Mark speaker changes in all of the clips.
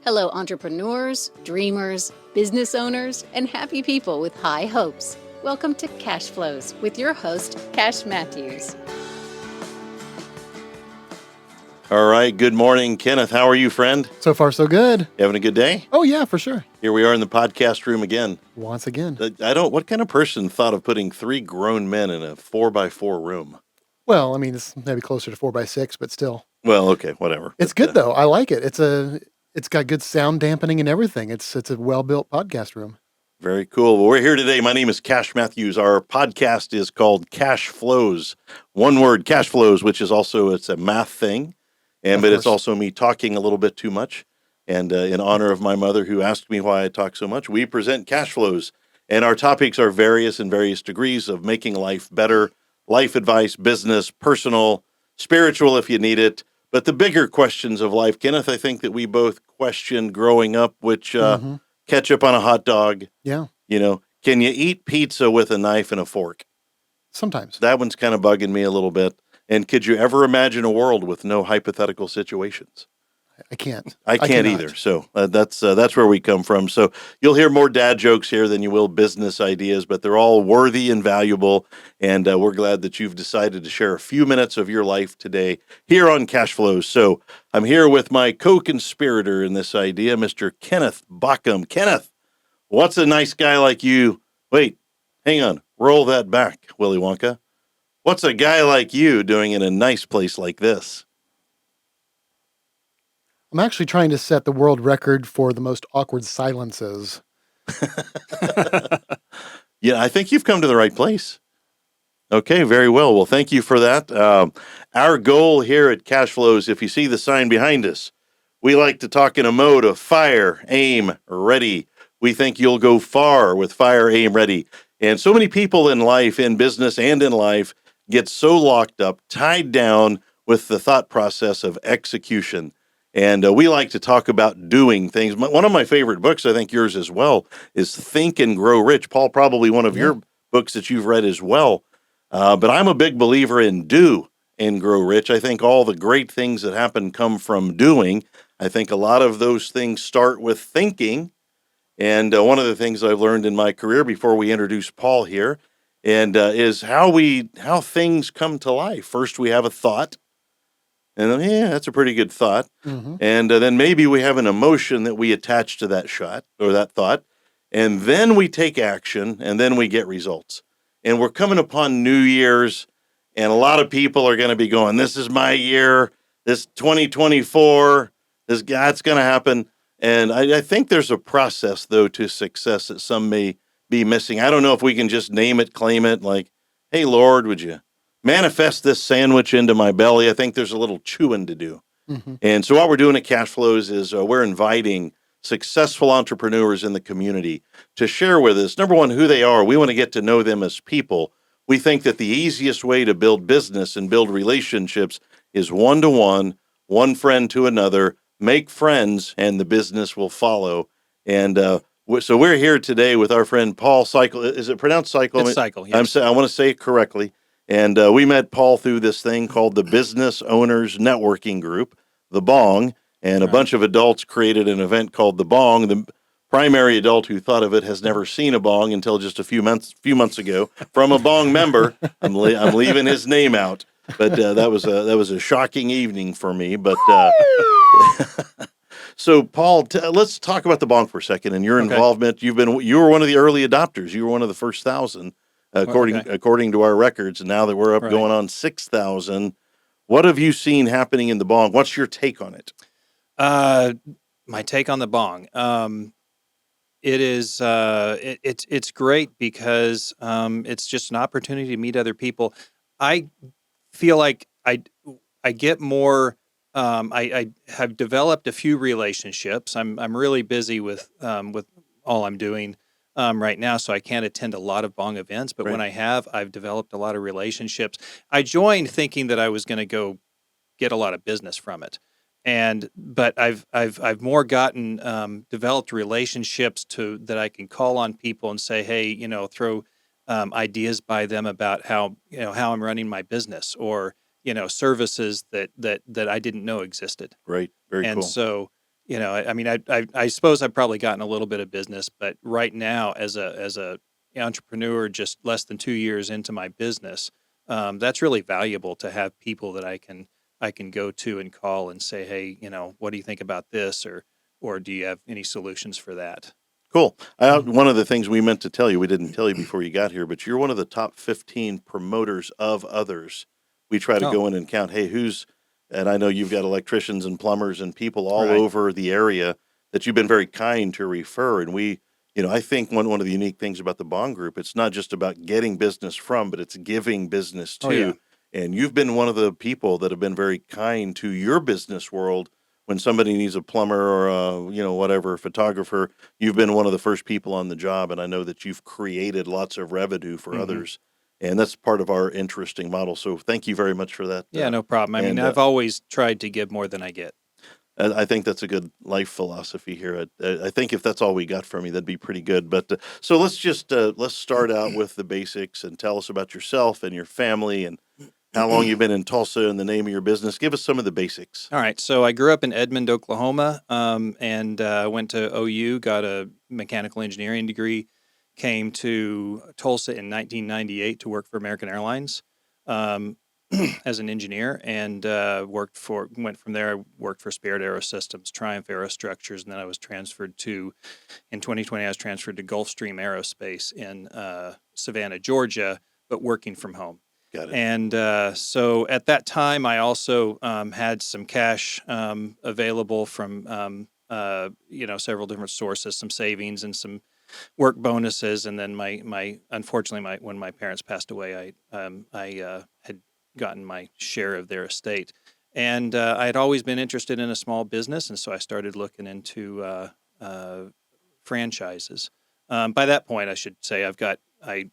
Speaker 1: Hello, entrepreneurs, dreamers, business owners, and happy people with high hopes. Welcome to Cashflows with your host, Cash Matthews.
Speaker 2: All right. Good morning, Kenneth. How are you, friend?
Speaker 3: So far, so good.
Speaker 2: You having a good day?
Speaker 3: Oh, yeah, for sure.
Speaker 2: Here we are in the podcast room again.
Speaker 3: Once again.
Speaker 2: What kind of person thought of putting three grown men in a 4x4 room?
Speaker 3: Well, I mean, it's maybe closer to 4x6, but still.
Speaker 2: Well, okay, whatever.
Speaker 3: It's good, though. I like it. It's got good sound dampening and everything. It's a well-built podcast room.
Speaker 2: Very cool. Well, we're here today. My name is Cash Matthews. Our podcast is called Cashflows. One word, Cashflows, which is also, it's a math thing. But it's also me talking a little bit too much. And in honor of my mother who asked me why I talk so much, we present Cashflows. And our topics are various degrees of making life better, life advice, business, personal, spiritual if you need it. But the bigger questions of life, Kenneth, I think that we both questioned growing up, which ketchup on a hot dog.
Speaker 3: Yeah.
Speaker 2: You know, can you eat pizza with a knife and a fork?
Speaker 3: Sometimes.
Speaker 2: That one's kind of bugging me a little bit. And could you ever imagine a world with no hypothetical situations?
Speaker 3: I can't.
Speaker 2: I can't either. So that's where we come from. So you'll hear more dad jokes here than you will business ideas, but they're all worthy and valuable. And we're glad that you've decided to share a few minutes of your life today here on Cashflows. So I'm here with my co-conspirator in this idea, Mr. Kenneth B.O.N.G. Kenneth, what's a nice guy like you? Wait, hang on. Roll that back, Willy Wonka. What's a guy like you doing in a nice place like this?
Speaker 3: I'm actually trying to set the world record for the most awkward silences.
Speaker 2: Yeah, I think you've come to the right place. Okay, very well. Well, thank you for that. Our goal here at Cashflows, if you see the sign behind us, we like to talk in a mode of fire, aim, ready. We think you'll go far with fire, aim, ready. And so many people in life, in business and in life, get so locked up, tied down with the thought process of execution. And we like to talk about doing things. One of my favorite books, I think yours as well, is Think and Grow Rich. Paul, probably one of your books that you've read as well. But I'm a big believer in do and grow rich. I think all the great things that happen come from doing. I think a lot of those things start with thinking. And one of the things I've learned in my career before we introduce Paul here is how things come to life. First, we have a thought. And then, that's a pretty good thought.
Speaker 3: Mm-hmm.
Speaker 2: And then maybe we have an emotion that we attach to that shot or that thought. And then we take action and then we get results. And we're coming upon New Year's and a lot of people are going to be going, this is my year, this 2024, that's going to happen. And I think there's a process, though, to success that some may be missing. I don't know if we can just name it, claim it, like, hey, Lord, would you manifest this sandwich into my belly? I think there's a little chewing to do.
Speaker 3: Mm-hmm.
Speaker 2: And so what we're doing at Cashflows is we're inviting successful entrepreneurs in the community to share with us, number one, who they are. We want to get to know them as people. We think that the easiest way to build business and build relationships is one-to-one, one friend to another, make friends, and the business will follow. And so we're here today with our friend Paul Seikel. Is it pronounced Seikel?
Speaker 4: It's Seikel, yes.
Speaker 2: I want to say it correctly. And we met Paul through this thing called the Business Owners Networking Group, the B.O.N.G, and a bunch of adults created an event called the B.O.N.G. The primary adult who thought of it has never seen a B.O.N.G until just a few months ago from a B.O.N.G member. I'm leaving his name out, but that was a shocking evening for me. But so Paul, let's talk about the B.O.N.G for a second and your involvement. You were one of the early adopters. You were one of the first 1,000. According to our records, and now that we're up going on 6,000, what have you seen happening in the B.O.N.G? What's your take on it?
Speaker 4: My take on the B.O.N.G. It is it's great because it's just an opportunity to meet other people. I feel like I get more. I have developed a few relationships. I'm really busy with all I'm doing right now, so I can't attend a lot of B.O.N.G events, but when I have, I've developed a lot of relationships. I joined thinking that I was going to go get a lot of business from it, but I've more gotten developed relationships that I can call on people and say, hey, throw ideas by them about how I'm running my business or services that I didn't know existed.
Speaker 2: Right, very cool.
Speaker 4: And so I mean, I suppose I've probably gotten a little bit of business, but right now, as a entrepreneur, just less than 2 years into my business, that's really valuable to have people that I can go to and call and say, hey, what do you think about this, or do you have any solutions for that?
Speaker 2: Cool. One of the things we meant to tell you, we didn't tell you before you got here, but you're one of the top 15 promoters of others. We try to
Speaker 4: Oh,
Speaker 2: go in and count, hey, and I know you've got electricians and plumbers and people all
Speaker 4: right.
Speaker 2: over the area that you've been very kind to refer. And I think one of the unique things about the Bond Group, it's not just about getting business from, but it's giving business
Speaker 4: Oh, yeah.
Speaker 2: to. And you've been one of the people that have been very kind to your business world when somebody needs a plumber or whatever photographer. You've been one of the first people on the job, and I know that you've created lots of revenue for
Speaker 4: Hmm.
Speaker 2: others, and that's part of our interesting model. So thank you very much for that.
Speaker 4: Yeah, no problem. I mean,
Speaker 2: And
Speaker 4: I've always tried to give more than I get.
Speaker 2: I think that's a good life philosophy here. I think if that's all we got from you, that'd be pretty good. But so let's start out with the basics and tell us about yourself and your family and how long you've been in Tulsa and the name of your business. Give us some of the basics.
Speaker 4: All right. So I grew up in Edmond, Oklahoma, and went to OU, got a mechanical engineering degree, came to Tulsa in 1998 to work for American Airlines um, as an engineer, and went from there. I worked for Spirit Aerosystems, Triumph Aerostructures, and then in 2020, I was transferred to Gulfstream Aerospace in Savannah, Georgia, but working from home.
Speaker 2: Got it.
Speaker 4: And so at that time, I also had some cash available from several different sources, some savings and some work bonuses. And then unfortunately, when my parents passed away, I had gotten my share of their estate. And I had always been interested in a small business, and so I started looking into franchises. By that point, I should say I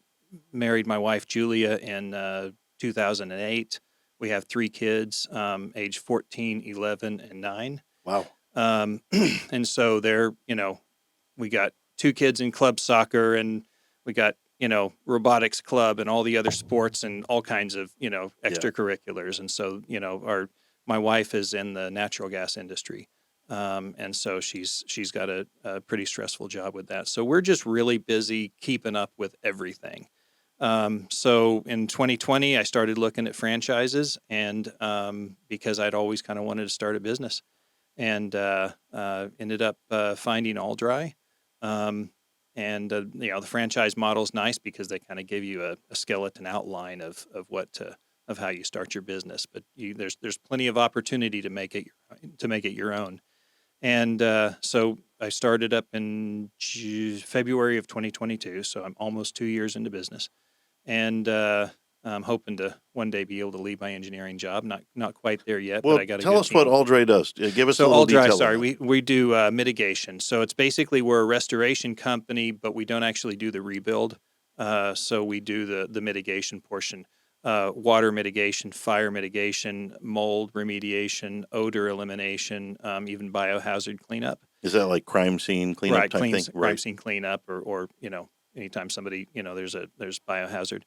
Speaker 4: married my wife Julia in 2008. We have 3 kids, age 14, 11, and 9.
Speaker 2: Wow.
Speaker 4: Um, and so we got 2 kids in club soccer, and we got, robotics club and all the other sports and all kinds of,
Speaker 2: Yeah.
Speaker 4: extracurriculars. And so, my wife is in the natural gas industry. And so she's got a pretty stressful job with that. So we're just really busy keeping up with everything. So in 2020, I started looking at franchises, and because I'd always kind of wanted to start a business, and ended up finding All Dry. And the franchise model is nice because they kind of give you a skeleton outline of how you start your business, but there's plenty of opportunity to make it your own. And so I started up in February of 2022, so I'm almost 2 years into business, and I'm hoping to one day be able to leave my engineering job. Not quite there yet,
Speaker 2: Well,
Speaker 4: but I got a
Speaker 2: tell
Speaker 4: good
Speaker 2: us what
Speaker 4: team.
Speaker 2: Aldray does. Give us a
Speaker 4: So
Speaker 2: little
Speaker 4: All Dry,
Speaker 2: detail.
Speaker 4: sorry,
Speaker 2: On that.
Speaker 4: we do mitigation. So it's basically we're a restoration company, but we don't actually do the rebuild. So we do the mitigation portion, water mitigation, fire mitigation, mold remediation, odor elimination, even biohazard cleanup.
Speaker 2: Is that like crime scene cleanup
Speaker 4: Right,
Speaker 2: type thing?
Speaker 4: crime
Speaker 2: Right.
Speaker 4: scene cleanup, or anytime somebody there's biohazard.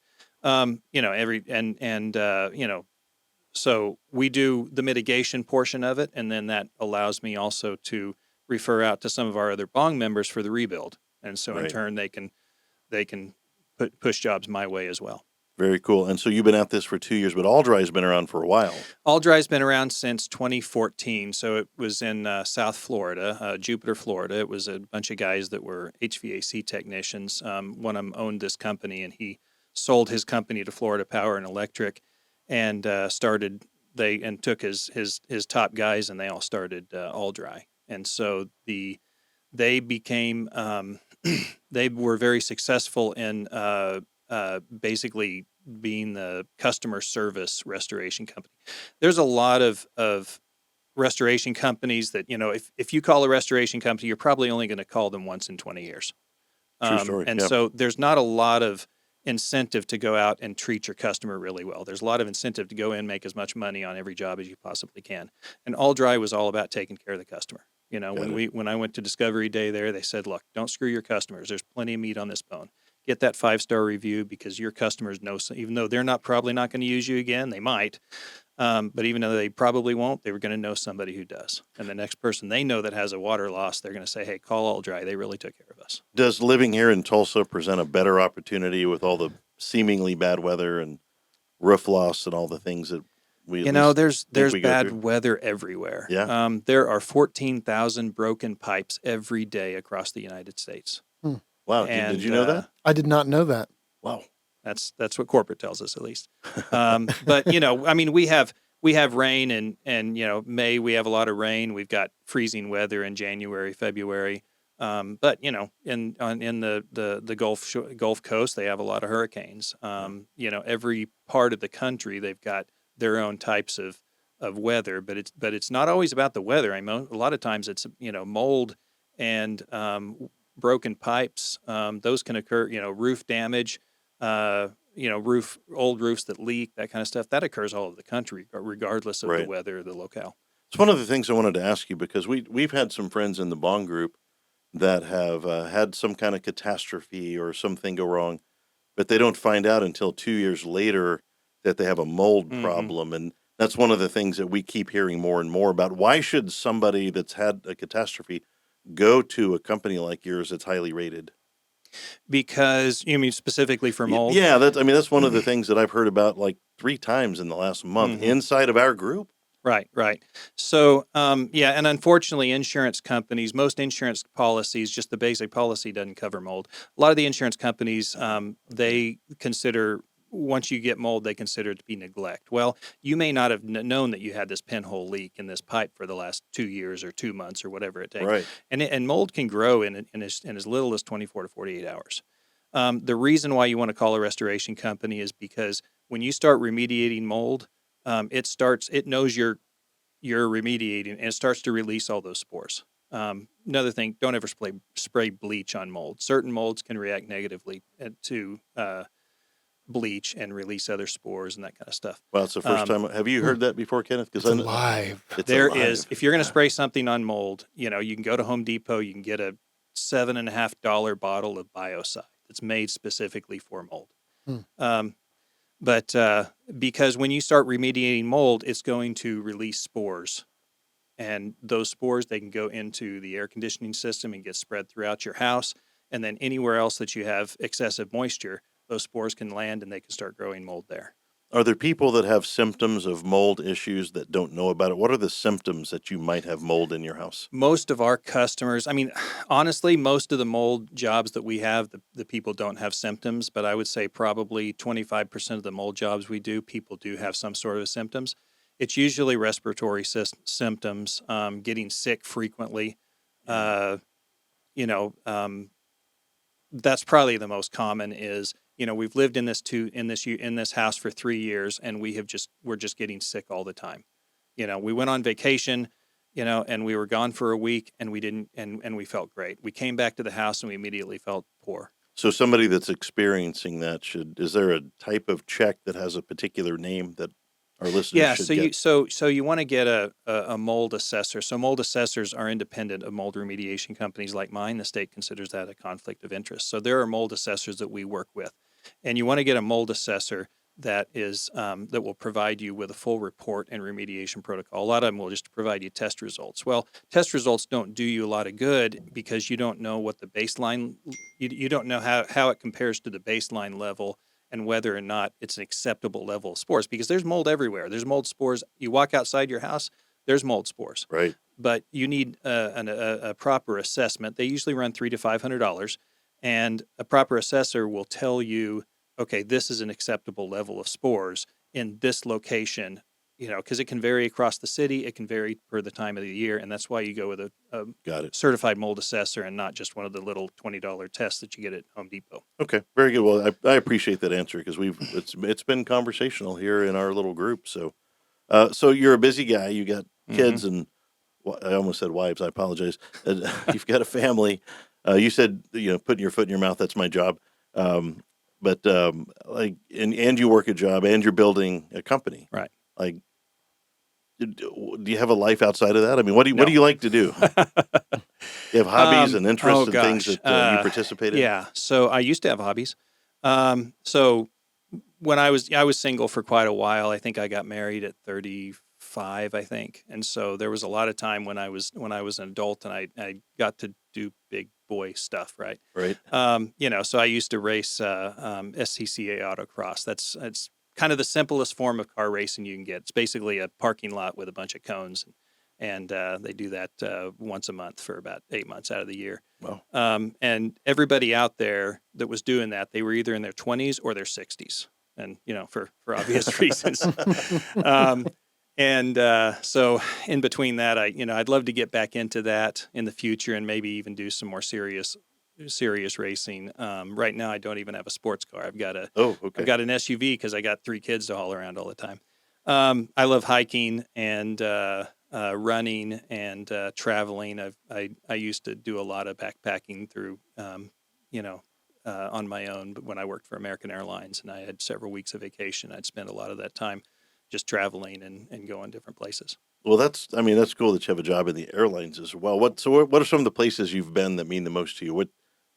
Speaker 4: So we do the mitigation portion of it, and then that allows me also to refer out to some of our other Bong members for the rebuild, and so in
Speaker 2: Right.
Speaker 4: turn they can push jobs my way as well.
Speaker 2: Very cool. And so you've been at this for 2 years, but Aldray has been around for a while.
Speaker 4: All Dry's been around since 2014, so it was in South Florida, Jupiter, Florida. It was a bunch of guys that were HVAC technicians. One of them owned this company, and he sold his company to Florida Power and Electric, and took his top guys, and they all started All Dry. And so they became they were very successful in basically being the customer service restoration company. There's a lot of restoration companies that, if you call a restoration company, you're probably only going to call them once in 20 years.
Speaker 2: True story.
Speaker 4: And
Speaker 2: Yeah.
Speaker 4: so there's not a lot of incentive to go out and treat your customer really well. There's a lot of incentive to go in, make as much money on every job as you possibly can. And All Dry was all about taking care of the customer.
Speaker 2: Got it.
Speaker 4: When I went to Discovery Day there, they said, look, don't screw your customers. There's plenty of meat on this bone. Get that 5-star review, because your customers know, even though they're probably not going to use you again, they might. But even though they probably won't, they were going to know somebody who does. And the next person they know that has a water loss, they're going to say, hey, call All Dry. They really took care of us.
Speaker 2: Does living here in Tulsa present a better opportunity with all the seemingly bad weather and roof loss and all the things that we at least
Speaker 4: There's
Speaker 2: think we go
Speaker 4: bad
Speaker 2: through?
Speaker 4: weather everywhere.
Speaker 2: Yeah.
Speaker 4: There are 14,000 broken pipes every day across the United States.
Speaker 2: Wow.
Speaker 4: And
Speaker 2: Did you know that?
Speaker 3: I did not know that.
Speaker 2: Wow.
Speaker 4: That's what corporate tells us, at least. But I mean, we have rain, and May we have a lot of rain. We've got freezing weather in January, February. But in the Gulf Coast, they have a lot of hurricanes. Every part of the country, they've got their own types of weather. But it's not always about the weather. I mean, a lot of times it's mold and broken pipes. Those can occur. Roof damage. Old roofs that leak, that kind of stuff, that occurs all over the country, regardless of the
Speaker 2: Right.
Speaker 4: weather or the locale.
Speaker 2: It's one of the things I wanted to ask you because we've had some friends in the B.O.N.G group that have had some kind of catastrophe or something go wrong, but they don't find out until 2 years later that they have a mold
Speaker 4: Mhm.
Speaker 2: problem. And that's one of the things that we keep hearing more and more about. Why should somebody that's had a catastrophe go to a company like yours that's highly rated?
Speaker 4: Because you mean specifically for mold?
Speaker 2: Yeah, that's one of the things that I've heard about like 3 times in the last month
Speaker 4: Mhm.
Speaker 2: inside of our group.
Speaker 4: Right. So, and unfortunately, most insurance policies, just the basic policy doesn't cover mold. A lot of the insurance companies, they consider, once you get mold, they consider it to be neglect. Well, you may not have known that you had this pinhole leak in this pipe for the last 2 years or 2 months or whatever it takes.
Speaker 2: Right.
Speaker 4: And mold can grow in as little as 24 to 48 hours. The reason why you want to call a restoration company is because when you start remediating mold, it knows you're remediating, and it starts to release all those spores. Another thing, don't ever spray bleach on mold. Certain molds can react negatively to bleach and release other spores and that kind of stuff.
Speaker 2: Well, it's the first time. Have you heard that before, Kenneth?
Speaker 3: It's alive.
Speaker 2: It's
Speaker 4: There
Speaker 2: alive.
Speaker 4: is, if you're going to spray something on mold, you can go to Home Depot, you can get a $7.50 bottle of biocide that's made specifically for mold. But because when you start remediating mold, it's going to release spores. And those spores, they can go into the air conditioning system and get spread throughout your house. And then anywhere else that you have excessive moisture, those spores can land and they can start growing mold there.
Speaker 2: Are there people that have symptoms of mold issues that don't know about it? What are the symptoms that you might have mold in your house?
Speaker 4: Most of our customers, I mean, honestly, most of the mold jobs that we have, the people don't have symptoms, but I would say probably 25% of the mold jobs we do, people do have some sort of symptoms. It's usually respiratory symptoms, getting sick frequently. That's probably the most common is, we've lived in this house for 3 years, and we're just getting sick all the time. We went on vacation, and we were gone for a week, and we didn't, and we felt great. We came back to the house and we immediately felt poor.
Speaker 2: So somebody that's experiencing that is there a type of check that has a particular name that our listeners should get?
Speaker 4: So you want to get a mold assessor. So mold assessors are independent of mold remediation companies like mine. The state considers that a conflict of interest. So there are mold assessors that we work with, and you want to get a mold assessor that will provide you with a full report and remediation protocol. A lot of them will just provide you test results. Well, test results don't do you a lot of good because you don't know what the baseline. You don't know how it compares to the baseline level, and whether or not it's an acceptable level of spores, because there's mold everywhere. There's mold spores. You walk outside your house, there's mold spores.
Speaker 2: Right.
Speaker 4: But you need a proper assessment. They usually run $300 to $500, and a proper assessor will tell you, okay, this is an acceptable level of spores in this location, because it can vary across the city. It can vary per the time of the year, and that's why you go with a
Speaker 2: Got it.
Speaker 4: certified mold assessor and not just one of the little $20 tests that you get at Home Depot.
Speaker 2: Okay, very good. Well, I appreciate that answer because it's been conversational here in our little group. So, so you're a busy guy. You got kids and I almost said wives. I apologize. You've got a family. You said putting your foot in your mouth. That's my job. But and you work a job and you're building a company.
Speaker 4: Right.
Speaker 2: Like, do you have a life outside of that? I mean, what do you like to do? You have hobbies and interests and things that you participate in?
Speaker 4: Yeah. So I used to have hobbies. So when I was single for quite a while. I think I got married at 35, I think, and so there was a lot of time when I was an adult and I got to do big boy stuff, right?
Speaker 2: Right.
Speaker 4: So I used to race SCCA autocross. That's kind of the simplest form of car racing you can get. It's basically a parking lot with a bunch of cones, and they do that once a month for about 8 months out of the year.
Speaker 2: Wow.
Speaker 4: And everybody out there that was doing that, they were either in their 20s or their 60s, and for obvious reasons. Um, so in between that, I'd love to get back into that in the future and maybe even do some more serious racing. Right now, I don't even have a sports car. I've got
Speaker 2: Oh, okay.
Speaker 4: an SUV because I got 3 kids to haul around all the time. I love hiking and running and traveling. I used to do a lot of backpacking through, on my own. But when I worked for American Airlines and I had several weeks of vacation, I'd spend a lot of that time just traveling and going different places.
Speaker 2: Well, that's cool that you have a job in the airlines as well. What are some of the places you've been that mean the most to you?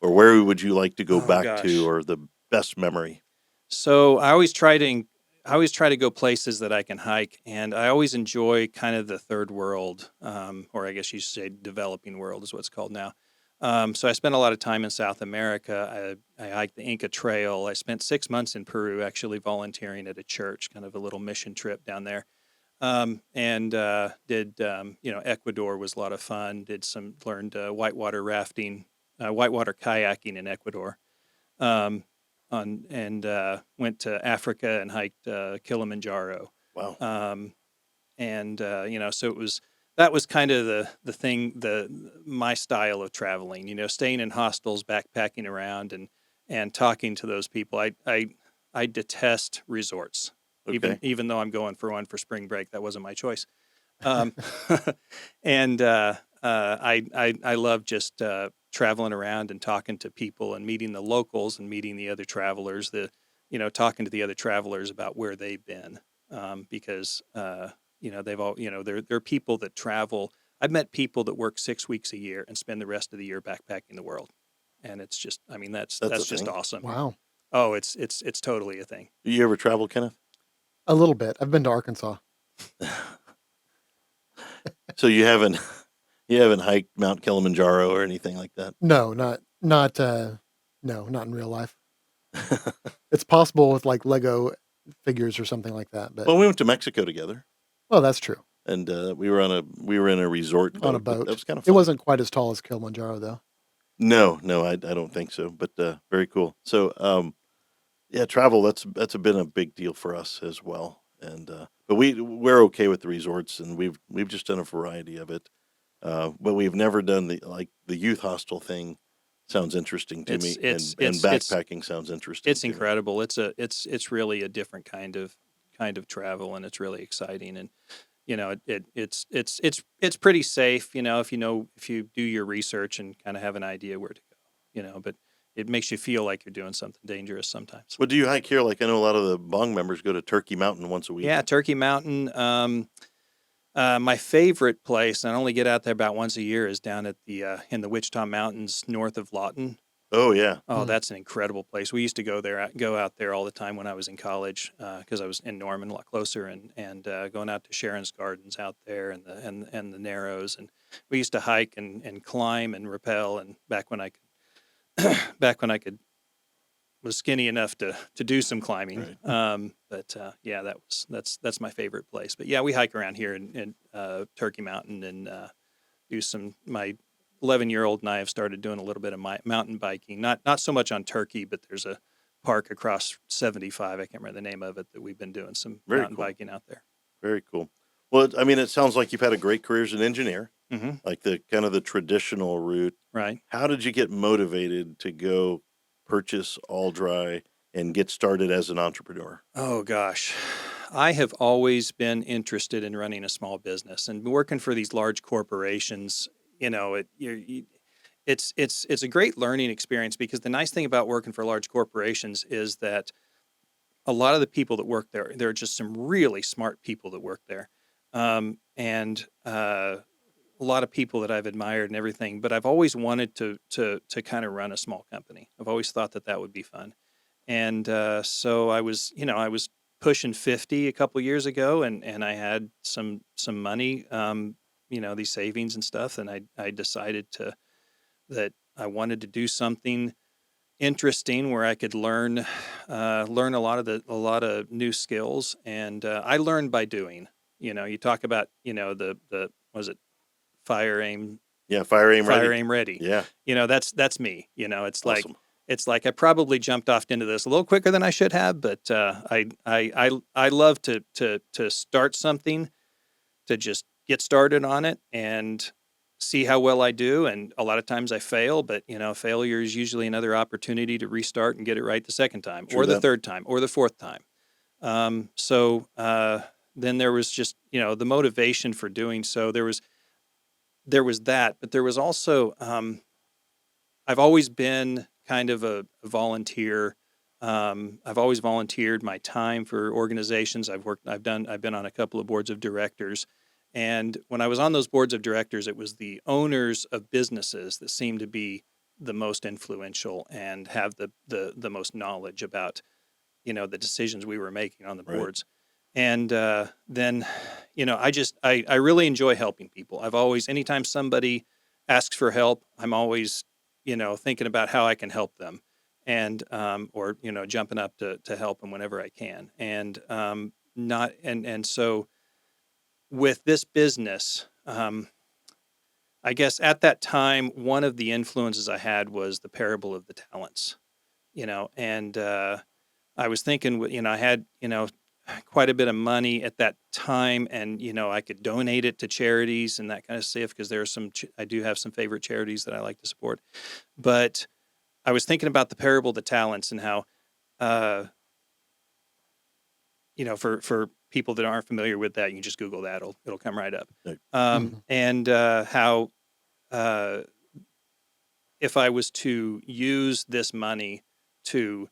Speaker 2: Or where would you like to go
Speaker 4: Oh
Speaker 2: back to,
Speaker 4: gosh.
Speaker 2: or the best memory?
Speaker 4: So I always try to go places that I can hike, and I always enjoy kind of the third world, or I guess you should say developing world is what it's called now. So I spent a lot of time in South America. I hiked the Inca Trail. I spent 6 months in Peru actually volunteering at a church, kind of a little mission trip down there. And did Ecuador was a lot of fun. Learned whitewater rafting, whitewater kayaking in Ecuador. Um, Went to Africa and hiked Kilimanjaro.
Speaker 2: Wow.
Speaker 4: So that was kind of the thing, my style of traveling. Staying in hostels, backpacking around, and talking to those people. I detest resorts.
Speaker 2: Okay.
Speaker 4: Even though I'm going for one for spring break, that wasn't my choice. Um, and I love just traveling around and talking to people and meeting the locals and meeting the other travelers. Talking to the other travelers about where they've been, because they've all they're people that travel. I've met people that work 6 weeks a year and spend the rest of the year backpacking the world, and it's just
Speaker 2: That's
Speaker 4: that's
Speaker 2: a
Speaker 4: just
Speaker 2: thing.
Speaker 4: awesome.
Speaker 3: Wow.
Speaker 4: Oh, it's totally a thing.
Speaker 2: You ever travel, Kenneth?
Speaker 3: A little bit. I've been to Arkansas.
Speaker 2: So you haven't hiked Mount Kilimanjaro or anything like that?
Speaker 3: No, no, not in real life. It's possible with like Lego figures or something like that, but
Speaker 2: Well, we went to Mexico together,
Speaker 3: well, that's true.
Speaker 2: and we were in a resort
Speaker 3: On a
Speaker 2: boat, but that
Speaker 3: boat.
Speaker 2: was kind of
Speaker 3: It
Speaker 2: fun.
Speaker 3: wasn't quite as tall as Kilimanjaro though.
Speaker 2: No, I don't think so, but very cool. So, yeah, travel that's been a big deal for us as well, and but we're okay with the resorts, and we've just done a variety of it, but we've never done the youth hostel thing. Sounds interesting to
Speaker 4: It's
Speaker 2: me,
Speaker 4: it's
Speaker 2: and
Speaker 4: it's it's
Speaker 2: backpacking sounds interesting
Speaker 4: it's
Speaker 2: to me.
Speaker 4: incredible. It's really a different kind of travel, and it's really exciting. And it's pretty safe. If you do your research and kind of have an idea where to go. But it makes you feel like you're doing something dangerous sometimes.
Speaker 2: What do you hike here? Like I know a lot of the Bong members go to Turkey Mountain once a week.
Speaker 4: Yeah, Turkey Mountain. My favorite place, and I only get out there about once a year, is down at the in the Wichita Mountains north of Lawton.
Speaker 2: Oh yeah,
Speaker 4: Oh,
Speaker 3: Hmm.
Speaker 4: that's an incredible place. We used to go out there all the time when I was in college, because I was in Norman, a lot closer, and going out to Sharon's Gardens out there and the Narrows, and we used to hike and climb and rappel. And back when I could was skinny enough to do some climbing.
Speaker 2: right.
Speaker 4: But yeah, that's my favorite place. But yeah, we hike around here in Turkey Mountain and do some. My 11-year-old and I have started doing a little bit of my mountain biking. Not so much on Turkey, but there's a park across 75. I can't remember the name of it, that we've been doing some
Speaker 2: Very
Speaker 4: mountain
Speaker 2: cool.
Speaker 4: biking out there.
Speaker 2: Very cool. Well, it sounds like you've had a great career as an engineer,
Speaker 4: Hmm.
Speaker 2: like the kind of the traditional route.
Speaker 4: Right.
Speaker 2: How did you get motivated to go purchase All Dry and get started as an entrepreneur?
Speaker 4: Oh gosh. I have always been interested in running a small business and working for these large corporations. It's a great learning experience, because the nice thing about working for large corporations is that a lot of the people that work there are just some really smart people that work there, and a lot of people that I've admired and everything. But I've always wanted to kind of run a small company. I've always thought that would be fun, And so I was, I was pushing 50 a couple years ago, and I had some money, these savings and stuff, and I decided that I wanted to do something interesting where I could learn a lot of new skills, and I learned by doing. You talk about the was it fire aim
Speaker 2: Yeah, fire aim
Speaker 4: fire
Speaker 2: ready.
Speaker 4: aim ready.
Speaker 2: Yeah,
Speaker 4: That's me.
Speaker 2: awesome.
Speaker 4: It's like I probably jumped off into this a little quicker than I should have, but I love to start something, to just get started on it and see how well I do. And a lot of times I fail, but failure is usually another opportunity to restart and get it right the second time,
Speaker 2: True
Speaker 4: or the
Speaker 2: that.
Speaker 4: third time, or the fourth time. Then there was just the motivation for doing so. There was that, but there was also I've always been kind of a volunteer. I've always volunteered my time for organizations. I've been on a couple of boards of directors. And when I was on those boards of directors, it was the owners of businesses that seemed to be the most influential and have the most knowledge about, the decisions we were making on the
Speaker 2: Right.
Speaker 4: boards. And then, I really enjoy helping people. I've always, anytime somebody asks for help, I'm always, thinking about how I can help them, and or jumping up to help them whenever I can. And not and so with this business, I guess at that time, one of the influences I had was the parable of the talents. And I was thinking, I had quite a bit of money at that time, and I could donate it to charities and that kind of stuff, because there are I do have some favorite charities that I like to support. But I was thinking about the parable of the talents, and how uh, for people that aren't familiar with that, you can just Google that; it'll come right up.
Speaker 2: Right.
Speaker 4: And how if I was to use this money to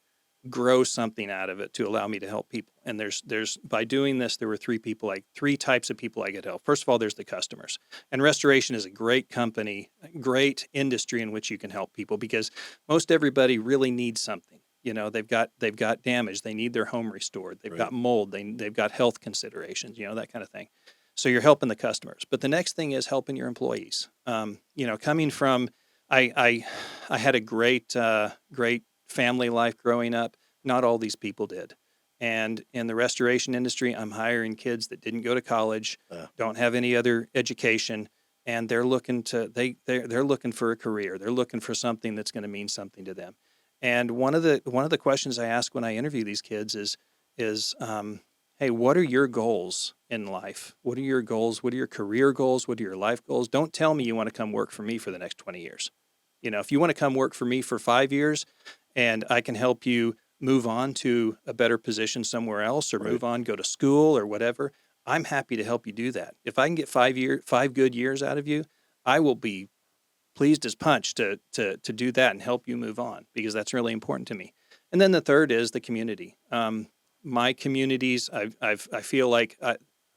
Speaker 4: grow something out of it to allow me to help people. And there's by doing this, there were three types of people I could help. First of all, there's the customers. And restoration is a great company, great industry in which you can help people, because most everybody really needs something. They've got damage. They need their home restored. They've
Speaker 2: Right.
Speaker 4: got mold. They've got health considerations, that kind of thing. So you're helping the customers. But the next thing is helping your employees. Coming from, I had a great family life growing up. Not all these people did. And in the restoration industry, I'm hiring kids that didn't go to college, don't have any other education, and they're looking they're looking for a career. They're looking for something that's going to mean something to them. And one of the questions I ask when I interview these kids is hey, what are your goals in life? What are your goals? What are your career goals? What are your life goals? Don't tell me you want to come work for me for the next 20 years. If you want to come work for me for 5 years, and I can help you move on to a better position somewhere else, or
Speaker 2: Right.
Speaker 4: move on, go to school or whatever, I'm happy to help you do that. If I can get 5 good years out of you, I will be pleased as punch to do that and help you move on, because that's really important to me. And then the third is the community. My communities, I feel like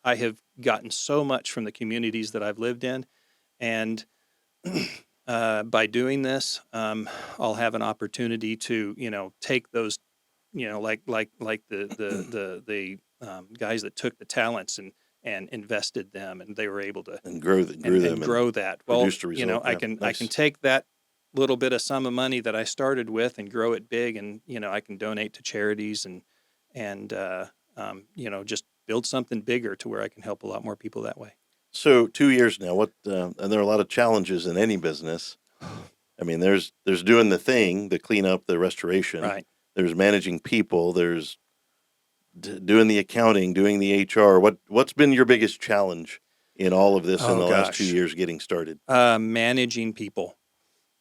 Speaker 4: I have gotten so much from the communities that I've lived in, and by doing this, I'll have an opportunity to take those, like the guys that took the talents and invested them, and they were able to
Speaker 2: And grew them and
Speaker 4: grow that. Well,
Speaker 2: produced a result.
Speaker 4: I
Speaker 2: Yeah,
Speaker 4: can
Speaker 2: nice.
Speaker 4: take that little bit of sum of money that I started with and grow it big, and I can donate to charities, and just build something bigger to where I can help a lot more people that way.
Speaker 2: So 2 years now. What? And there are a lot of challenges in any business. I mean, there's doing the thing, the cleanup, the restoration.
Speaker 4: Right.
Speaker 2: There's managing people. There's doing the accounting, doing the HR. What's been your biggest challenge in all of this in the last 2 years getting started?
Speaker 4: Managing people.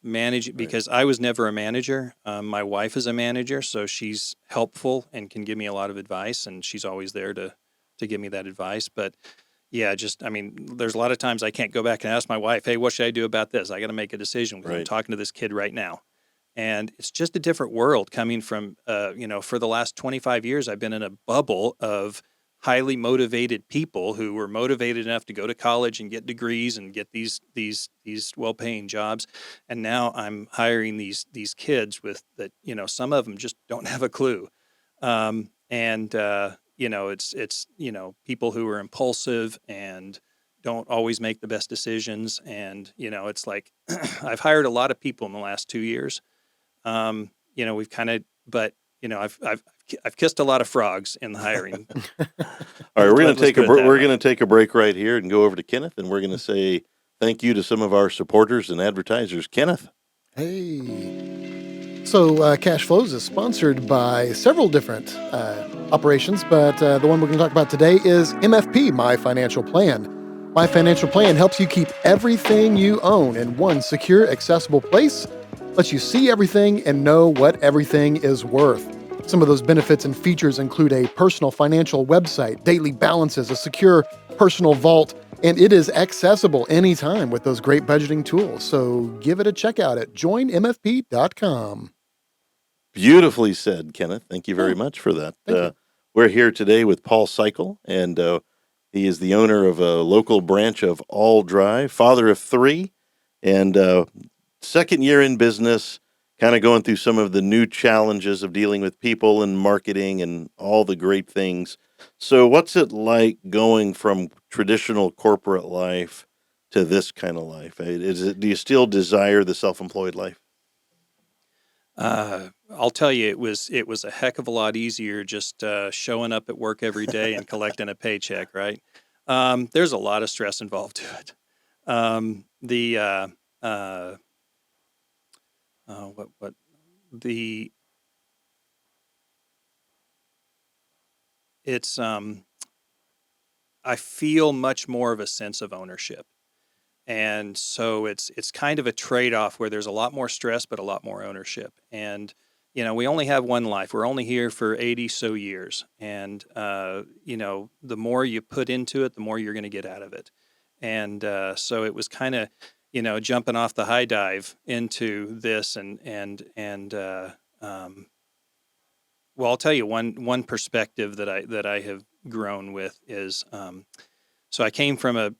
Speaker 4: Because I was never a manager. My wife is a manager, so she's helpful and can give me a lot of advice, and she's always there to give me that advice. But yeah, there's a lot of times I can't go back and ask my wife, hey, what should I do about this? I got to make a decision because I'm
Speaker 2: Right.
Speaker 4: talking to this kid right now. And it's just a different world coming from, for the last 25 years, I've been in a bubble of highly motivated people who were motivated enough to go to college and get degrees and get these well-paying jobs. And now I'm hiring these kids with that, some of them just don't have a clue. And it's people who are impulsive and don't always make the best decisions. And, it's like I've hired a lot of people in the last 2 years. We've kind of, but I've kissed a lot of frogs in the hiring.
Speaker 2: All right, we're going to
Speaker 4: Let's
Speaker 2: take a break right here and go over to Kenneth, and we're going to say thank you to some of our supporters and advertisers. Kenneth.
Speaker 3: Hey. So, Cashflows is sponsored by several different operations, but the one we're going to talk about today is MFP, My Financial Plan. My Financial Plan helps you keep everything you own in one secure, accessible place, lets you see everything and know what everything is worth. Some of those benefits and features include a personal financial website, daily balances, a secure personal vault, and it is accessible anytime with those great budgeting tools. So give it a check out at joinmfp.com.
Speaker 2: Beautifully said, Kenneth. Thank you very much for that. We're here today with Paul Seikel, and he is the owner of a local branch of All Drive, father of 3, and second year in business, kind of going through some of the new challenges of dealing with people and marketing and all the great things. So what's it like going from traditional corporate life to this kind of life? Do you still desire the self-employed life?
Speaker 4: I'll tell you, it was a heck of a lot easier just showing up at work every day and collecting a paycheck, right? There's a lot of stress involved to it. I feel much more of a sense of ownership. And so it's kind of a trade-off where there's a lot more stress, but a lot more ownership. And, we only have one life. We're only here for 80 so years. And, the more you put into it, the more you're going to get out of it. And so it was kind of, jumping off the high dive into this well, I'll tell you one perspective that I have grown with is, so I came from a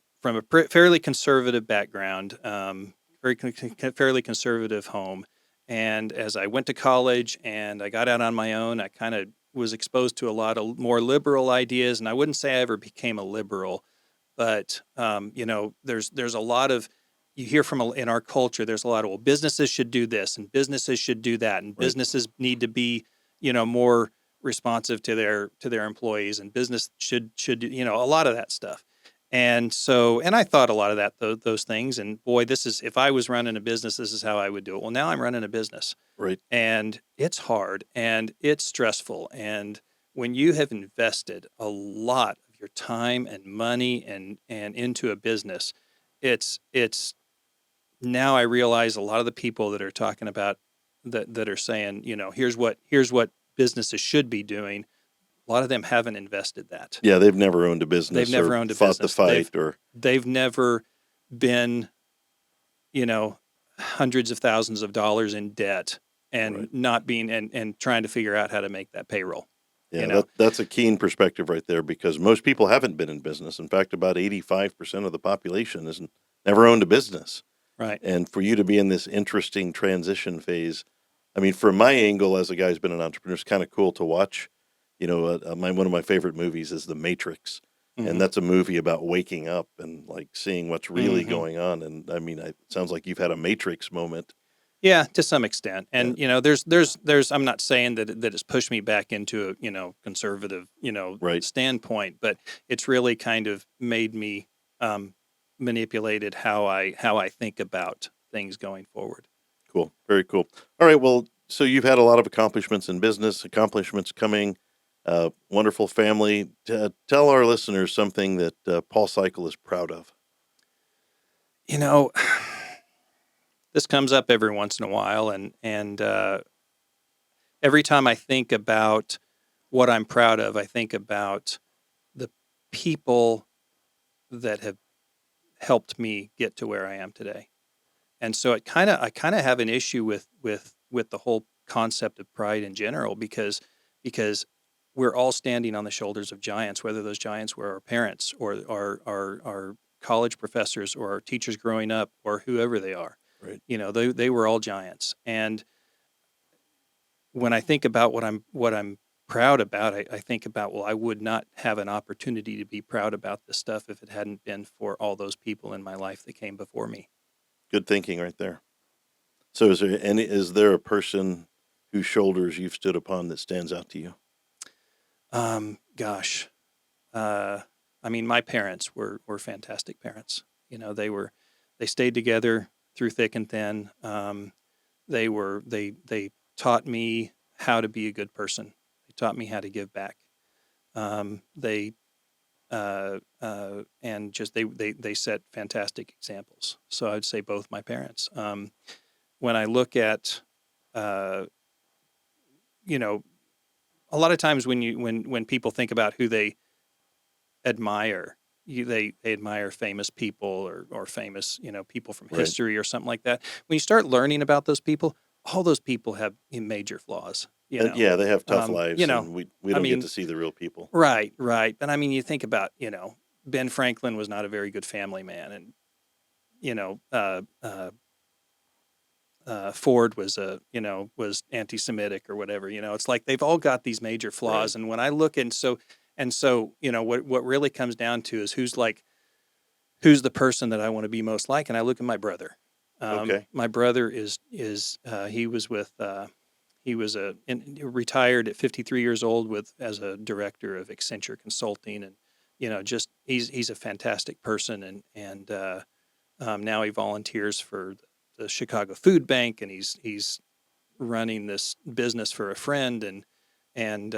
Speaker 4: fairly conservative background, fairly conservative home. And as I went to college and I got out on my own, I kind of was exposed to a lot of more liberal ideas. And I wouldn't say I ever became a liberal, but there's a lot of, you hear from in our culture, there's a lot of, well, businesses should do this and businesses should do that, and
Speaker 2: Right.
Speaker 4: businesses need to be, more responsive to their employees, and business should a lot of that stuff. And so, and I thought a lot of those things, and boy, if I was running a business, this is how I would do it. Well, now I'm running a business,
Speaker 2: Right.
Speaker 4: and it's hard and it's stressful. And when you have invested a lot of your time and money and into a business, it's now I realize a lot of the people that are talking about that are saying, here's what businesses should be doing. A lot of them haven't invested that.
Speaker 2: Yeah, they've never owned a business.
Speaker 4: They've never
Speaker 2: or
Speaker 4: owned a
Speaker 2: fought
Speaker 4: business.
Speaker 2: the fight,
Speaker 4: They've never been, hundreds of thousands of dollars in debt and
Speaker 2: Right.
Speaker 4: not being and trying to figure out how to make that payroll.
Speaker 2: Yeah, that's a keen perspective right there, because most people haven't been in business. In fact, about 85% of the population isn't never owned a business.
Speaker 4: Right.
Speaker 2: And for you to be in this interesting transition phase, I mean, from my angle as a guy who's been an entrepreneur, it's kind of cool to watch. One of my favorite movies is The Matrix,
Speaker 4: Mhm.
Speaker 2: and that's a movie about waking up and like seeing what's really
Speaker 4: Mhm.
Speaker 2: going on. And I mean, it sounds like you've had a Matrix moment.
Speaker 4: Yeah, to some extent. And, there's, I'm not saying that it's pushed me back into a, conservative,
Speaker 2: Right.
Speaker 4: standpoint, but it's really kind of made me, manipulated how I think about things going forward.
Speaker 2: Cool. Very cool. All right. Well, so you've had a lot of accomplishments in business, accomplishments coming, wonderful family. Tell our listeners something that Paul Seikel is proud of.
Speaker 4: This comes up every once in a while, and every time I think about what I'm proud of, I think about the people that have helped me get to where I am today. And so I kind of have an issue with the whole concept of pride in general, because we're all standing on the shoulders of giants, whether those giants were our parents or our college professors or our teachers growing up or whoever they are.
Speaker 2: Right.
Speaker 4: They were all giants. And when I think about what I'm proud about, I think about, well, I would not have an opportunity to be proud about this stuff if it hadn't been for all those people in my life that came before me.
Speaker 2: Good thinking right there. So is there a person whose shoulders you've stood upon that stands out to you?
Speaker 4: Gosh, I mean, my parents were fantastic parents. They stayed together through thick and thin. They taught me how to be a good person. They taught me how to give back. They and just they set fantastic examples. So I'd say both my parents. When I look at, you know, a lot of times when people think about who they admire, they admire famous people or famous people from
Speaker 2: Right.
Speaker 4: history or something like that. When you start learning about those people, all those people have major flaws.
Speaker 2: And yeah, they have tough
Speaker 4: Um,
Speaker 2: lives,
Speaker 4: you know,
Speaker 2: and we
Speaker 4: I
Speaker 2: don't get
Speaker 4: mean,
Speaker 2: to see the real people.
Speaker 4: right. But I mean, you think about Ben Franklin was not a very good family man, and you know uh, uh, Ford was was anti-Semitic or whatever. It's like they've all got these major flaws.
Speaker 2: Right.
Speaker 4: And when I look and so what really comes down to is who's the person that I want to be most like, and I look at my brother.
Speaker 2: Okay.
Speaker 4: My brother is he was with retired at 53 years old as a director of Accenture Consulting, and just he's a fantastic person, and now he volunteers for the Chicago Food Bank, and he's running this business for a friend, and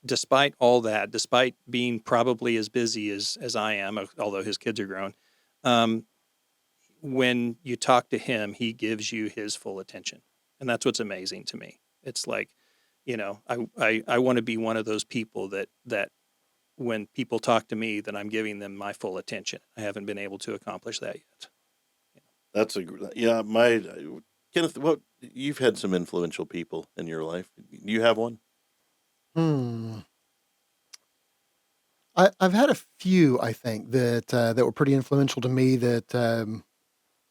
Speaker 4: despite all that, despite being probably as busy as I am, although his kids are grown, um, when you talk to him, he gives you his full attention, and that's what's amazing to me. It's like, I want to be one of those people that when people talk to me, that I'm giving them my full attention. I haven't been able to accomplish that yet.
Speaker 2: That's yeah. My Kenneth, what you've had some influential people in your life. You have one?
Speaker 3: Hmm. I've had a few, I think, that were pretty influential to me. That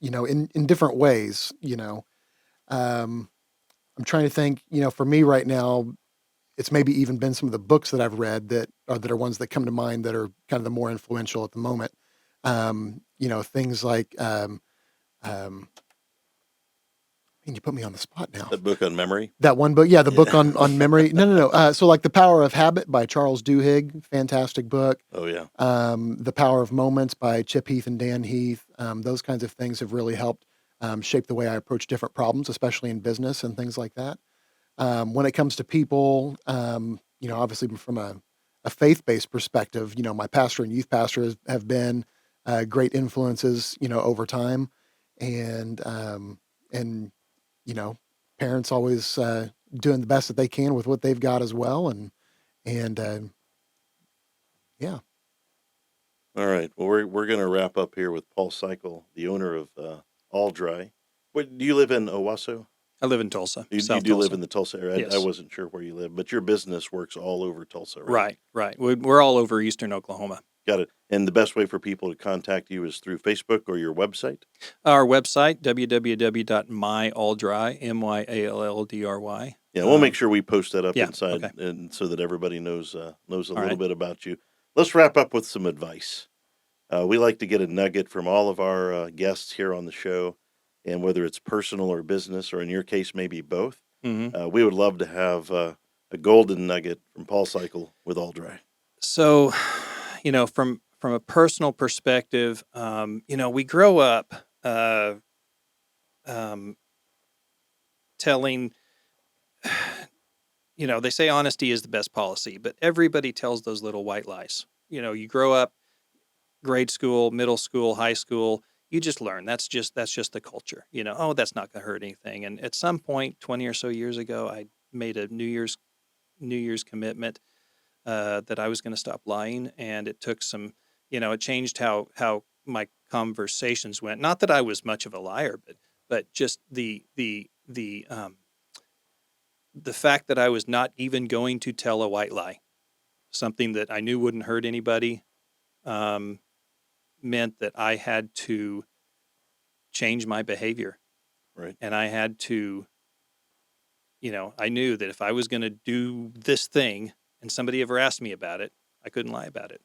Speaker 3: in different ways. Um, I'm trying to think. For me right now, it's maybe even been some of the books that I've read that are ones that come to mind that are kind of the more influential at the moment. Things like um, you put me on the spot now.
Speaker 2: That book on memory.
Speaker 3: That one book, yeah, the book
Speaker 2: Yeah.
Speaker 3: on memory. No. So like The Power of Habit by Charles Duhigg, fantastic book.
Speaker 2: Oh yeah.
Speaker 3: The Power of Moments by Chip Heath and Dan Heath. Those kinds of things have really helped shape the way I approach different problems, especially in business and things like that. When it comes to people, obviously from a faith-based perspective, my pastor and youth pastor have been great influences, over time, and you know, parents always doing the best that they can with what they've got as well, and yeah.
Speaker 2: All right. Well, we're going to wrap up here with Paul Seikel, the owner of All Dry. What do you live in Owasso?
Speaker 4: I live in Tulsa,
Speaker 2: You
Speaker 4: South
Speaker 2: do live
Speaker 4: Tulsa.
Speaker 2: in the Tulsa area. I
Speaker 4: Yes.
Speaker 2: wasn't sure where you live, but your business works all over Tulsa, right?
Speaker 4: Right. We're all over eastern Oklahoma.
Speaker 2: Got it. And the best way for people to contact you is through Facebook or your website?
Speaker 4: Our website, www.myalldry, MYALLDRY.
Speaker 2: Yeah, we'll make sure we post that up
Speaker 4: yeah,
Speaker 2: inside,
Speaker 4: okay.
Speaker 2: and so that everybody knows knows a little
Speaker 4: right.
Speaker 2: bit about you. Let's wrap up with some advice. We like to get a nugget from all of our guests here on the show, and whether it's personal or business, or in your case, maybe both,
Speaker 4: Mm-hmm.
Speaker 2: we would love to have a golden nugget from Paul Seikel with All Dry.
Speaker 4: So, from a personal perspective, we grow up um, telling, they say honesty is the best policy, but everybody tells those little white lies. You grow up, grade school, middle school, high school, you just learn. That's just the culture. Oh, that's not going to hurt anything. And at some point, 20 or so years ago, I made a New Year's commitment that I was going to stop lying, and it took some, it changed how my conversations went. Not that I was much of a liar, but just the the fact that I was not even going to tell a white lie, something that I knew wouldn't hurt anybody, meant that I had to change my behavior.
Speaker 2: Right.
Speaker 4: And I had to, I knew that if I was going to do this thing and somebody ever asked me about it, I couldn't lie about it.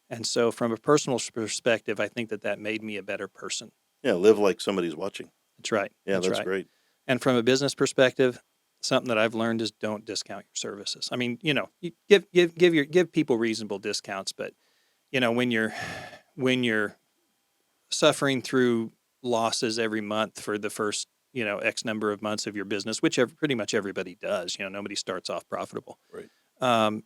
Speaker 4: And so from a personal perspective, I think that made me a better person.
Speaker 2: Yeah, live like somebody's watching.
Speaker 4: That's right.
Speaker 2: Yeah, that's
Speaker 4: right.
Speaker 2: great.
Speaker 4: And from a business perspective, something that I've learned is don't discount your services. I mean, you give people reasonable discounts, but when you're suffering through losses every month for the first X number of months of your business, which pretty much everybody does. Nobody starts off profitable,
Speaker 2: right?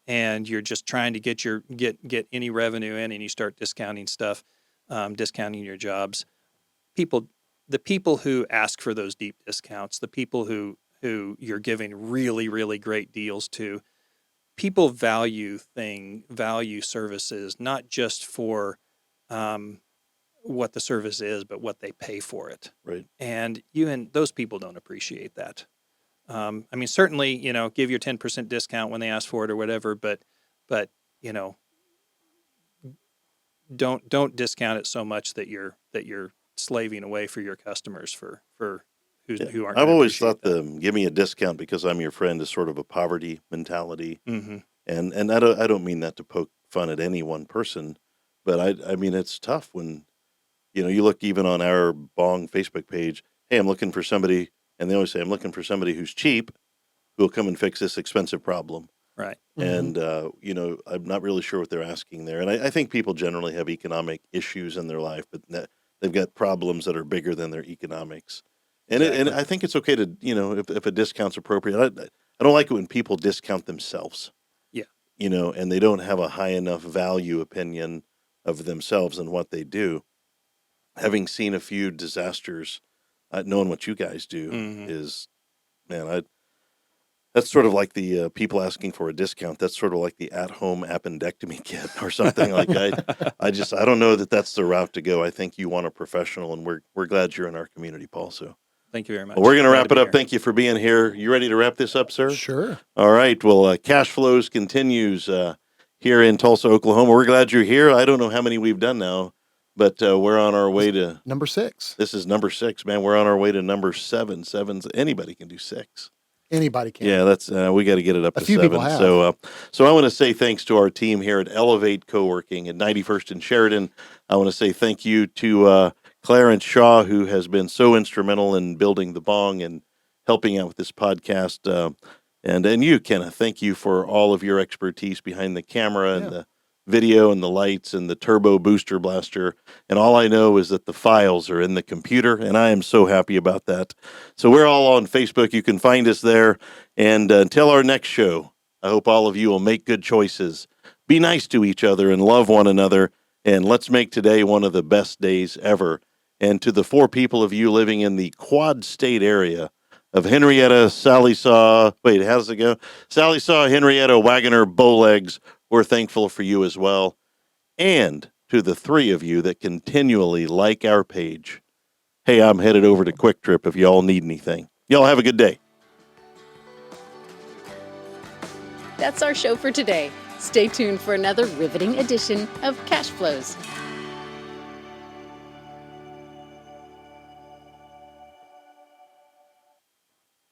Speaker 4: And you're just trying to get any revenue in, and you start discounting stuff, discounting your jobs. The people who ask for those deep discounts, the people who you're giving really, really great deals to, people value services, not just for what the service is, but what they pay for it.
Speaker 2: Right.
Speaker 4: And those people don't appreciate that. I mean, certainly, give your 10% discount when they ask for it or whatever, but don't discount it so much that you're slaving away for your customers who aren't.
Speaker 2: I've always thought give me a discount because I'm your friend is sort of a poverty mentality.
Speaker 4: Mm-hmm.
Speaker 2: And I don't mean that to poke fun at any one person, but I mean, it's tough when, you look even on our B.O.N.G Facebook page, hey, I'm looking for somebody, and they always say, I'm looking for somebody who's cheap, who will come and fix this expensive problem.
Speaker 4: Right.
Speaker 2: And, I'm not really sure what they're asking there. And I think people generally have economic issues in their life, but they've got problems that are bigger than their economics. And
Speaker 4: Exactly.
Speaker 2: and I think it's okay to, if a discount's appropriate. I don't like it when people discount themselves.
Speaker 4: Yeah.
Speaker 2: And they don't have a high enough value opinion of themselves and what they do. Having seen a few disasters, knowing what you guys do is, man, that's sort of like the people asking for a discount. That's sort of like the at-home appendectomy kit or something. Like I don't know that that's the route to go. I think you want a professional, and we're glad you're in our community, Paul. So
Speaker 4: thank you very much.
Speaker 2: Well, we're going to wrap it up. Here. Thank you for being here. You ready to wrap this up, sir?
Speaker 3: Sure.
Speaker 2: All right. Well, Cashflows continues here in Tulsa, Oklahoma. We're glad you're here. I don't know how many we've done now, but we're on our way to
Speaker 3: number 6.
Speaker 2: This is number 6, man. We're on our way to number 7. Anybody can do 6.
Speaker 3: Anybody can.
Speaker 2: Yeah, that's we got to get it up to 7.
Speaker 3: A few people have.
Speaker 2: So I want to say thanks to our team here at Elevate Coworking at 91st and Sheridan. I want to say thank you to Clarence Shaw, who has been so instrumental in building the B.O.N.G and helping out with this podcast. And you, Kenneth, thank you for all of your expertise behind the camera and the video and the lights and the turbo booster blaster. And all I know is that the files are in the computer, and I am so happy about that. So we're all on Facebook. You can find us there. And until our next show, I hope all of you will make good choices. Be nice to each other and love one another. And let's make today one of the best days ever. And to the 4 people of you living in the Quad State area of Henrietta, Sallisaw, Henrietta, Wagoner, Bowlegs, we're thankful for you as well. And to the 3 of you that continually like our page, hey, I'm headed over to Quick Trip if y'all need anything. Y'all have a good day.
Speaker 1: That's our show for today. Stay tuned for another riveting edition of Cashflows.